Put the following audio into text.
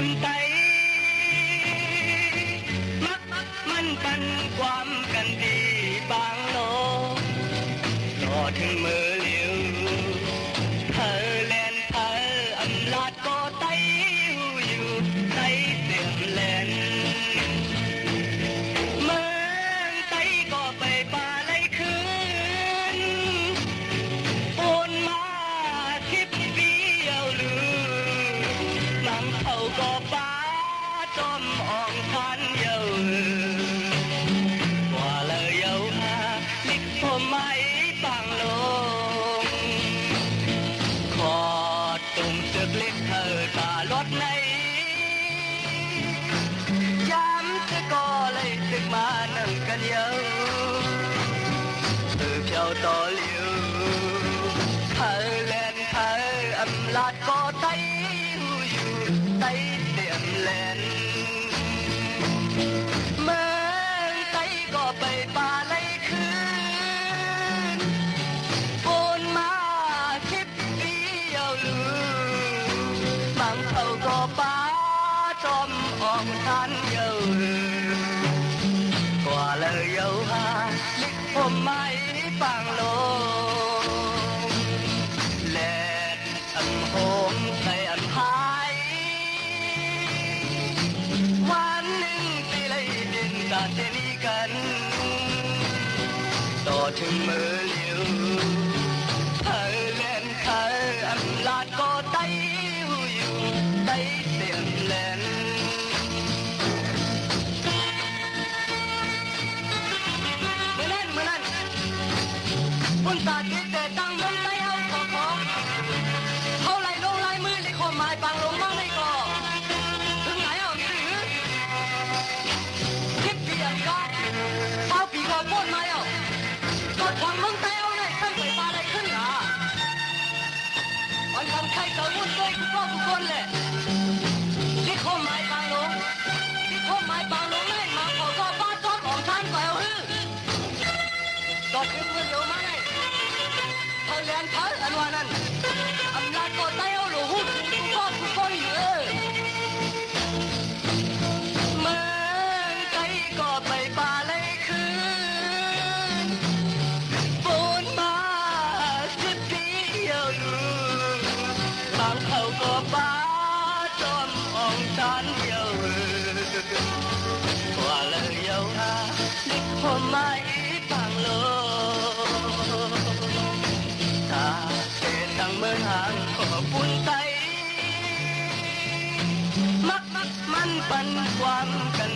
คนไตมักมันปันความกันดีบางโลรอถึงมือเหลียวเธอแลนเธออำลาดก็ไตอยู่ไตเสียมแลนเมืองไตก็ไปป่าไล่คืนโอนมาทิพย์เบี้ยวลือนังเขาก็ป้าจอมอ่องทันเยาว่าเลยเยาหาลิกผมไม่ปังลงขอตุ่มเสือกเล็กเธอตารถในย้ำจะก็เลยตึกมาหนึ่งกันเยาตือเพียวต่อเหลียวเธอแลนเธออำลาดก็ไตอยู่ไตเตียมแลนเมืองไตก็ไปป่าไล่คืนโอนมาทิพย์เบี้ยวลือบางเขาก็ป้าจอมอ่องทันเยา ว่าเลยเยาหาลิกผมไม่ปังลงแลดอันโหมใส่อันหายวันหนึ่งตีเลยดินกาเจนีกันต่อถึงมือเหลียวเธอเล่นเธออำลาดก็ไตอยู่ไตเสียมเล่นคุณตาเด็กแต่ตั้งมันไตเอาของเขาไล่ลงไล่มือในข้อหมายปังลงมั่งไม่ก่อถึงไหนเอาถือคิดเปลี่ยนก็เป้าปีก่อป้นมาเอาก็ทำมึงไตเอาเลยขึ้นไปปลาอะไรขึ้นหรอวันทำใครเติมมุ่งด้วยทุกรอบทุกคนเลยที่ข้อหมายปังลงที่ข้อหมายปังลงให้มาขอก็ป้าจอดของท่านไปเอาฮือก็ถึงเมื่อเดียวมาเลยเธอเรียนเธออันว่านั้นอำนาจก็ได้เอาหลูกหุ่นทุกข้อทุกคนอยู่เมืองไทยก็ไปป่าเลยคืนปูนมาสิบปีเดียวอยู่บางเขาก็ป้าจอมอ่องชันเดียวว่าเลยเยาหาลิกผมไม่ปังโลถ้าเศษดังเมืองห่างก็ปุ่นไตมักมันปันความกัน